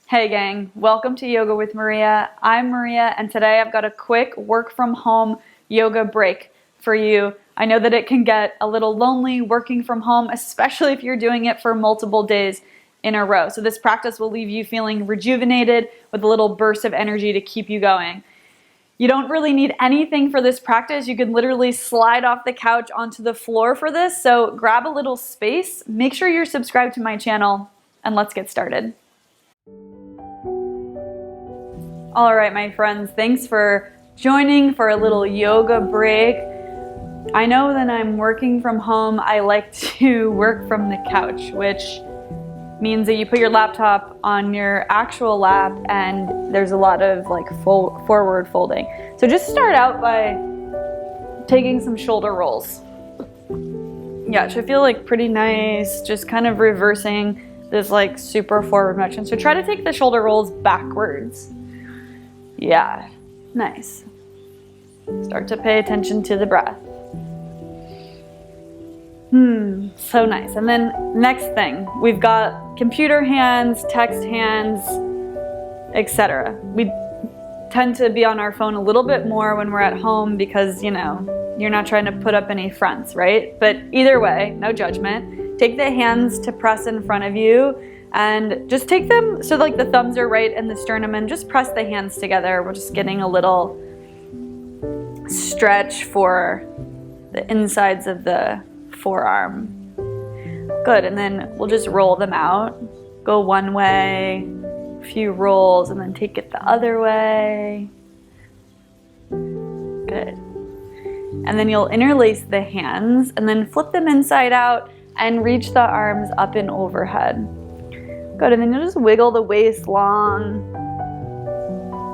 Hey gang, welcome to Yoga with Maria. I'm Maria and today I've got a quick work from home yoga break for you. I know that it can get a little lonely working from home, especially if you're doing it for multiple days in a row. So this practice will leave you feeling rejuvenated with a little burst of energy to keep you going. You don't really need anything for this practice. You can literally slide off the couch onto the floor for this. So grab a little space, make sure you're subscribed to my channel, and let's get started. All right, my friends, thanks for joining for a little yoga break. I know that I'm working from home. I like to work from the couch, which means that you put your laptop on your actual lap and there's a lot of forward folding. So just start out by taking some shoulder rolls. Yeah, it should feel pretty nice, just kind of reversing this super forward motion. So try to take the shoulder rolls backwards. Yeah, nice. Start to pay attention to the breath. So nice. And then next thing, we've got computer hands, text hands, etc. We tend to be on our phone a little bit more when we're at home because, you're not trying to put up any fronts, right? But either way, no judgment. Take the hands to press in front of you. And just take them so the thumbs are right in the sternum and just press the hands together. We're just getting a little stretch for the insides of the forearm. Good, and then we'll just roll them out. Go one way, a few rolls, and then take it the other way. Good. And then you'll interlace the hands and then flip them inside out and reach the arms up and overhead. Good, and then you'll just wiggle the waist long.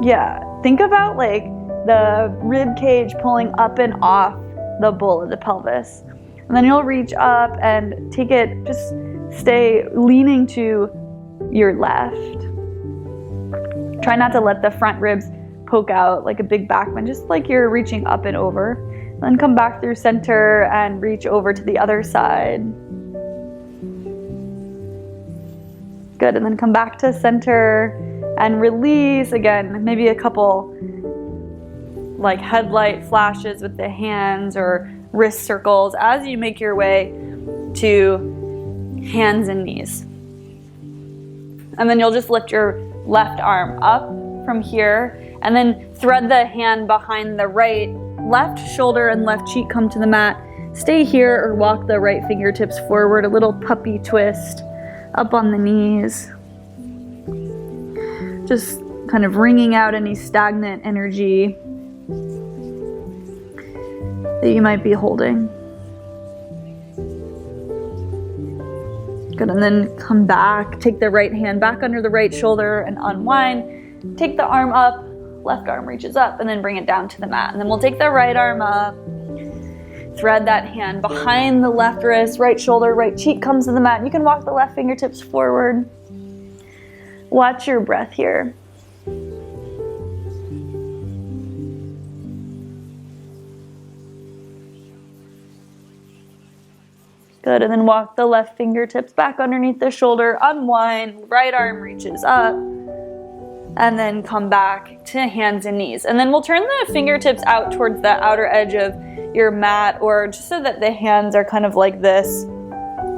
Yeah, think about the rib cage pulling up and off the bowl of the pelvis. And then you'll reach up and take it, just stay leaning to your left. Try not to let the front ribs poke out like a big back bend, just like you're reaching up and over. And then come back through center and reach over to the other side. Good, and then come back to center and release again, maybe a couple headlight flashes with the hands or wrist circles as you make your way to hands and knees. And then you'll just lift your left arm up from here and then thread the hand behind the right. Left shoulder and left cheek come to the mat. Stay here or walk the right fingertips forward, a little puppy twist. Up on the knees. Just kind of wringing out any stagnant energy that you might be holding. Good, and then come back. Take the right hand back under the right shoulder and unwind. Take the arm up, left arm reaches up, and then bring it down to the mat. And then we'll take the right arm up. Thread that hand behind the left wrist, right shoulder, right cheek comes to the mat. You can walk the left fingertips forward. Watch your breath here. Good, and then walk the left fingertips back underneath the shoulder, unwind, right arm reaches up, and then come back to hands and knees. And then we'll turn the fingertips out towards the outer edge of your mat, or just so that the hands are kind of like this.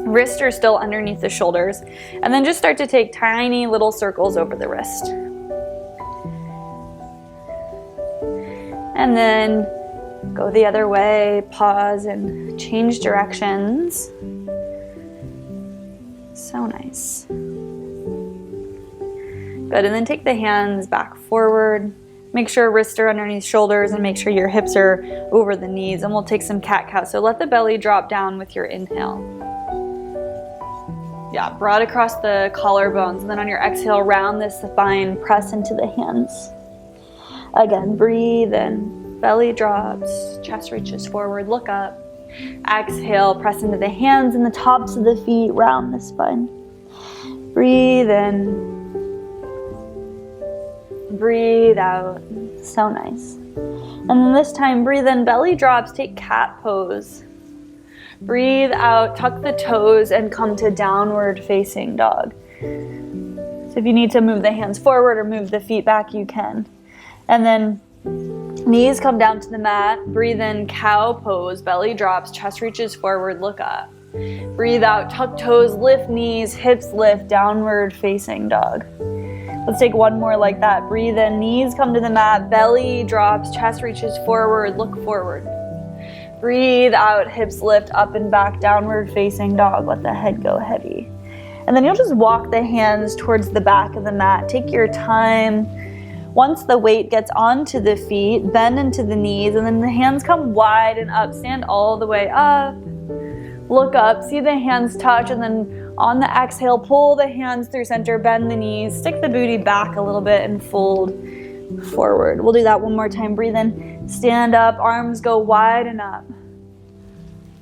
Wrists are still underneath the shoulders. And then just start to take tiny little circles over the wrist. And then go the other way, pause and change directions. So nice. Good, and then take the hands back forward. Make sure wrists are underneath shoulders and make sure your hips are over the knees. And we'll take some cat-cow. So let the belly drop down with your inhale. Yeah, broad across the collarbones. And then on your exhale, round the spine, press into the hands. Again, breathe in. Belly drops, chest reaches forward, look up. Exhale, press into the hands and the tops of the feet, round the spine. Breathe in. Breathe out. So nice. And then this time, breathe in, belly drops, take cat pose. Breathe out, tuck the toes and come to downward facing dog. So So if you need to move the hands forward or move the feet back, you can. And then knees come down to the mat. Breathe in, cow pose, belly drops, chest reaches forward, look up. Breathe out, tuck toes, lift knees, hips lift, downward facing dog. Let's take one more like that. Breathe in, knees come to the mat, belly drops, chest reaches forward, look forward. Breathe out, hips lift, up and back, downward facing dog. Let the head go heavy. And then you'll just walk the hands towards the back of the mat. Take your time. Once the weight gets onto the feet, bend into the knees, and then the hands come wide and up. Stand all the way up. Look up, see the hands touch, and then on the exhale, pull the hands through center, bend the knees, stick the booty back a little bit and fold forward. We'll do that one more time. Breathe in, stand up, arms go wide and up.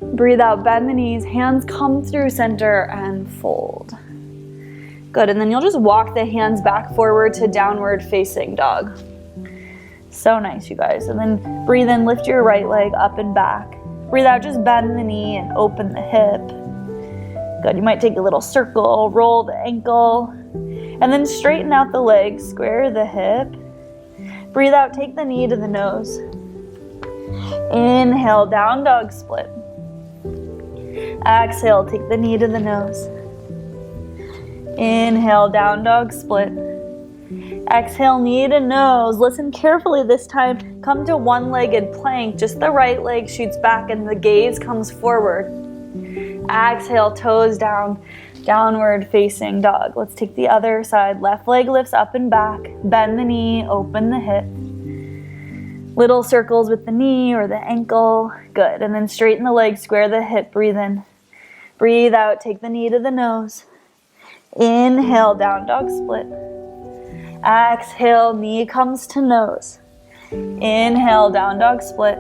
Breathe out, bend the knees, hands come through center and fold. Good, and then you'll just walk the hands back forward to downward facing dog. So nice, you guys. And then breathe in, lift your right leg up and back. Breathe out, just bend the knee and open the hip. Good, you might take a little circle, roll the ankle, and then straighten out the leg, square the hip. Breathe out, take the knee to the nose. Inhale, down dog split. Exhale, take the knee to the nose. Inhale, down dog split. Exhale, knee to nose. Listen carefully this time. Come to one-legged plank. Just the right leg shoots back and the gaze comes forward. Exhale, toes down, downward facing dog. Let's take the other side. Left leg lifts up and back. Bend the knee, open the hip. Little circles with the knee or the ankle. Good. And then straighten the leg, square the hip. Breathe in. Breathe out, take the knee to the nose. Inhale, down dog split. Exhale, knee comes to nose. Inhale, down dog split.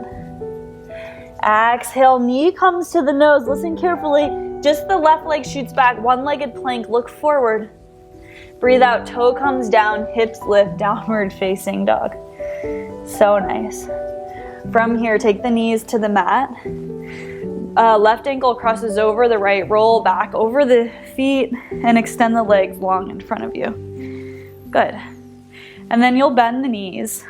Exhale, knee comes to the nose. Listen carefully. Just the left leg shoots back. One-legged plank, look forward. Breathe out, toe comes down, hips lift, downward facing dog. So nice. From here, take the knees to the mat. Left ankle crosses over the right, roll back over the feet and extend the legs long in front of you. Good. And then you'll bend the knees.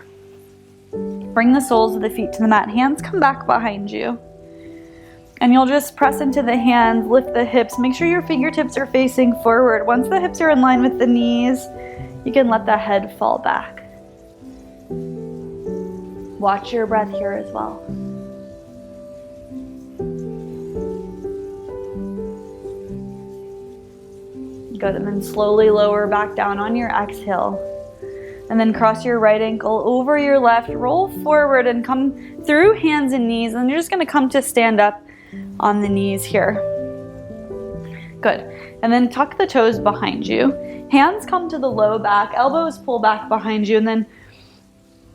Bring the soles of the feet to the mat. Hands come back behind you. And you'll just press into the hands, lift the hips. Make sure your fingertips are facing forward. Once the hips are in line with the knees, you can let the head fall back. Watch your breath here as well. Good, and then slowly lower back down on your exhale. And then cross your right ankle over your left, roll forward and come through hands and knees. And you're just gonna come to stand up on the knees here. Good, and then tuck the toes behind you. Hands come to the low back, elbows pull back behind you, and then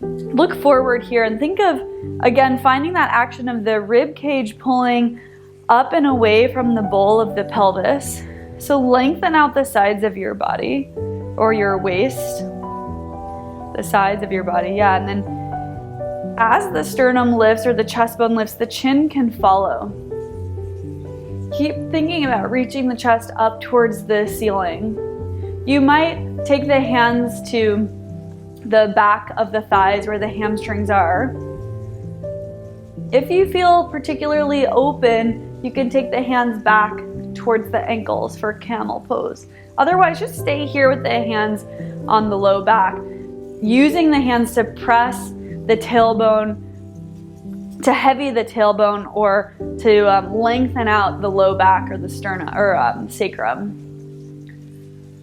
look forward here and think of, again, finding that action of the rib cage pulling up and away from the bowl of the pelvis. So lengthen out the sides of your body or your waist, the sides of your body, yeah. And then as the sternum lifts or the chest bone lifts, the chin can follow. Keep thinking about reaching the chest up towards the ceiling. You might take the hands to the back of the thighs where the hamstrings are. If you feel particularly open, you can take the hands back towards the ankles for camel pose. Otherwise, just stay here with the hands on the low back, using the hands to press the tailbone, to heavy the tailbone, or to lengthen out the low back or the sternum or sacrum.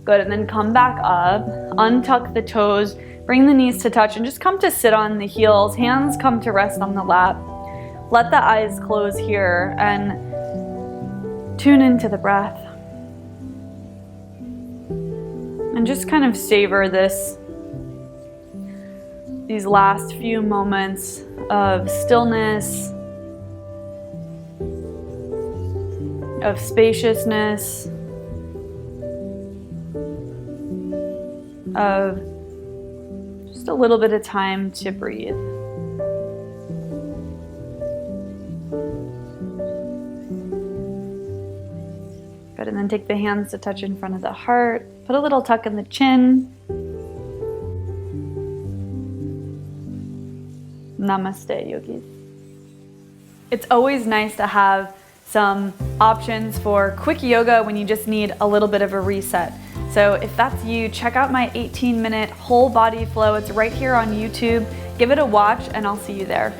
Good, and then come back up, untuck the toes, bring the knees to touch, and just come to sit on the heels. Hands come to rest on the lap. Let the eyes close here and tune into the breath. And just kind of savor these last few moments of stillness, of spaciousness, of just a little bit of time to breathe. Good, Good, and then take the hands to touch in front of the heart. Put a little tuck in the chin. Namaste, yogis. It's always nice to have some options for quick yoga when you just need a little bit of a reset. So if that's you, check out my 18-minute whole body flow. It's right here on YouTube. Give it a watch and I'll see you there.